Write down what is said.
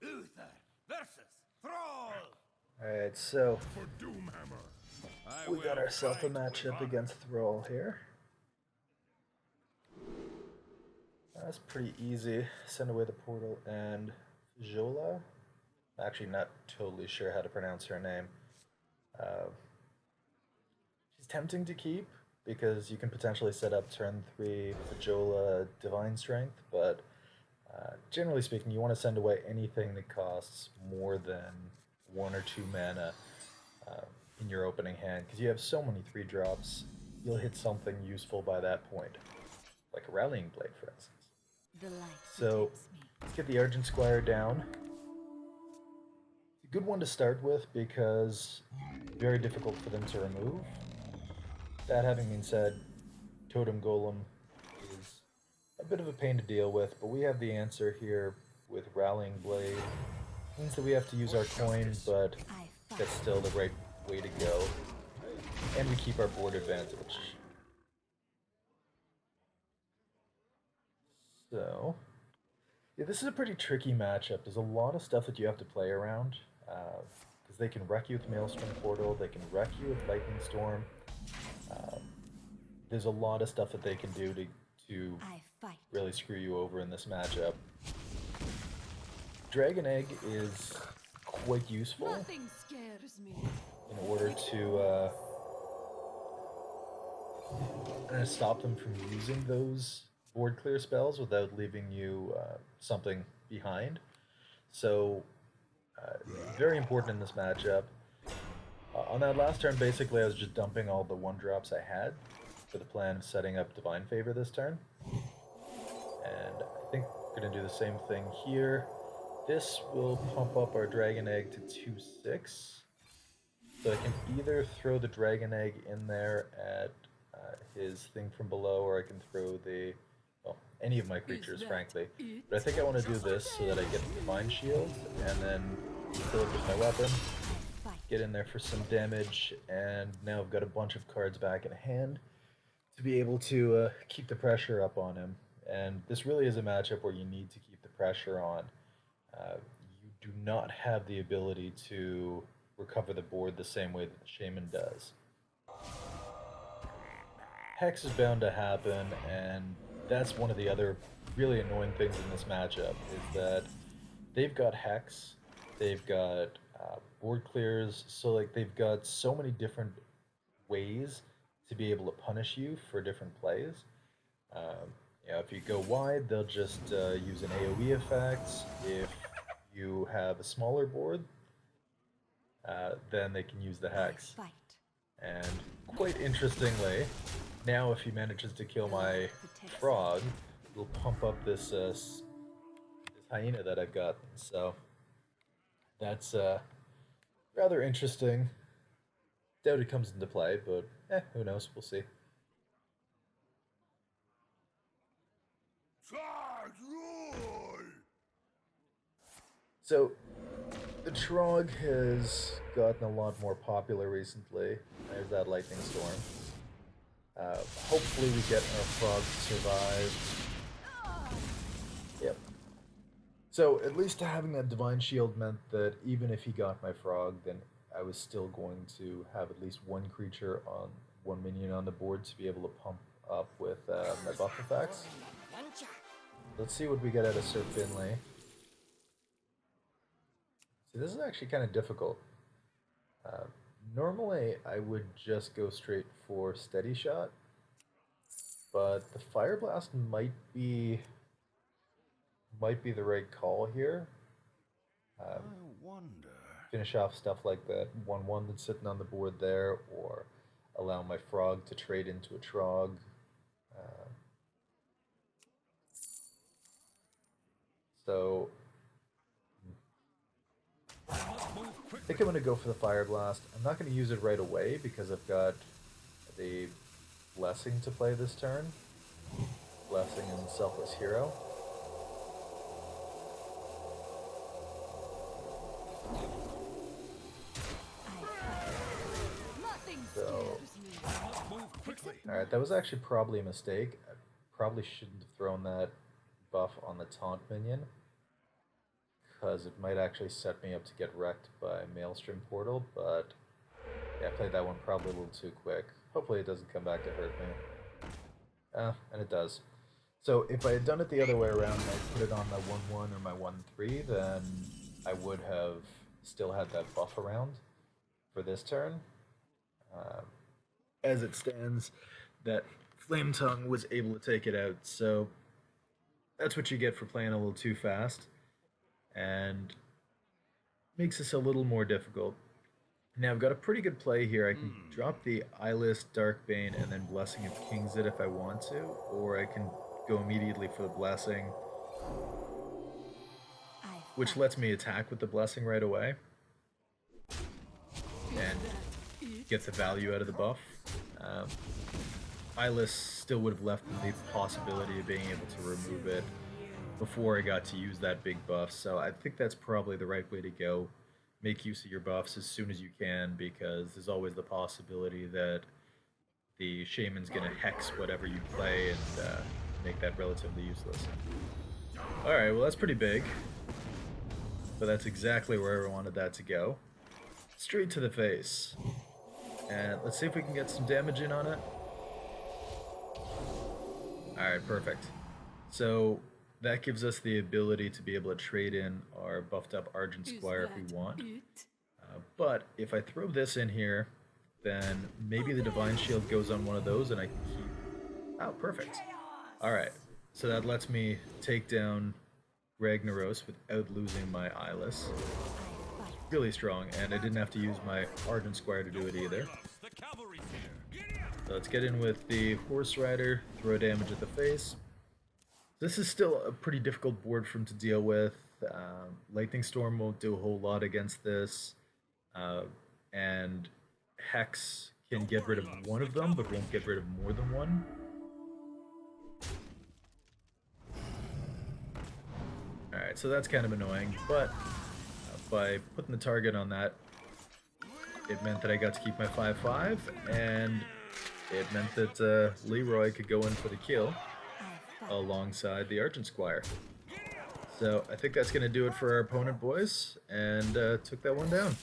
Uther versus Thrall. Alright, so For Doomhammer. we got ourselves a matchup against Thrall here. That's pretty easy. Send away the portal and Jola. Actually, not totally sure how to pronounce her name. She's tempting to keep because you can potentially set up turn 3 Fajola Divine Strength, but generally speaking, you want to send away anything that costs more than 1 or 2 mana in your opening hand, because you have so many 3-drops, you'll hit something useful by that point, like a Rallying Blade, for instance. So, let's get the Argent Squire down. It's a good one to start with because very difficult for them to remove. That having been said, Totem Golem is a bit of a pain to deal with, but we have the answer here with Rallying Blade. Means that we have to use our coin, but that's still the right way to go. And we keep our board advantage. So, yeah, this is a pretty tricky matchup. There's a lot of stuff that you have to play around. Because they can wreck you with Maelstrom Portal, they can wreck you with Lightning Storm. There's a lot of stuff that they can do to really screw you over in this matchup. Dragon Egg is quite useful in order to stop them from using those board clear spells without leaving you something behind. So, very important in this matchup. On that last turn, basically, I was just dumping all the 1-drops I had for the plan of setting up Divine Favor this turn. And I think we're going to do the same thing here. This will pump up our Dragon Egg to 2/6. So I can either throw the Dragon Egg in there at his thing from below, or I can throw any of my creatures, frankly. But I think I want to do this so that I get the Divine Shield, and then fill it with my weapon, get in there for some damage, and now I've got a bunch of cards back in hand to be able to keep the pressure up on him. And this really is a matchup where you need to keep the pressure on. You do not have the ability to recover the board the same way that the Shaman does. Hex is bound to happen, and that's one of the other really annoying things in this matchup, is that they've got Hex, they've got board clears, so like they've got so many different ways to be able to punish you for different plays. If you go wide, they'll just use an AoE effect. If you have a smaller board, then they can use the Hex. And quite interestingly, now if he manages to kill my frog, it'll pump up this hyena that I've got. So that's rather interesting. Doubt it comes into play, but who knows? We'll see. So, the Trog has gotten a lot more popular recently. There's that Lightning Storm. Hopefully we get our frog to survive. Yep. So, at least having that Divine Shield meant that even if he got my frog, then I was still going to have at least one creature on one minion on the board to be able to pump up with my buff effects. Let's see what we get out of Sir Finley. See, this is actually kind of difficult. Normally, I would just go straight for Steady Shot, but the Fire Blast might be the right call here. I wonder. Finish off stuff like that 1/1 that's sitting on the board there, or allow my frog to trade into a Trog. So I think I'm going to go for the Fire Blast. I'm not going to use it right away because I've got the Blessing to play this turn. Blessing and Selfless Hero. So, alright, that was actually probably a mistake. I probably shouldn't have thrown that buff on the taunt minion, because it might actually set me up to get wrecked by Maelstrom Portal, but yeah, I played that one probably a little too quick. Hopefully it doesn't come back to hurt me. And it does. So if I had done it the other way around and I put it on my 1-1 or my 1-3, then I would have still had that buff around for this turn. As it stands, that Flame Tongue was able to take it out, so that's what you get for playing a little too fast, and makes this a little more difficult. Now I've got a pretty good play here. I can drop the Eyeless, Darkbane, and then Blessing of Kings it if I want to, or I can go immediately for the Blessing, which lets me attack with the Blessing right away and get the value out of the buff. Eyeless still would have left me the possibility of being able to remove it before I got to use that big buff, so I think that's probably the right way to go. Make use of your buffs as soon as you can, because there's always the possibility that the Shaman's going to hex whatever you play and make that relatively useless. Alright, well that's pretty big, but that's exactly where I wanted that to go. Straight to the face. And let's see if we can get some damage in on it. Alright, perfect. So that gives us the ability to be able to trade in our buffed up Argent Squire if we want. But if I throw this in here, then maybe the Divine Shield goes on one of those and I can keep... Oh, perfect. Alright, so that lets me take down Ragnaros without losing my Eyeless. Really strong, and I didn't have to use my Argent Squire to do it either. So let's get in with the Horse Rider, throw damage at the face. This is still a pretty difficult board for him to deal with. Lightning Storm won't do a whole lot against this, and Hex can get rid of one of them, but won't get rid of more than one. Alright, so that's kind of annoying, but by putting the target on that, it meant that I got to keep my 5-5, and it meant that Leroy could go in for the kill alongside the Argent Squire. So I think that's going to do it for our opponent, boys, and took that one down.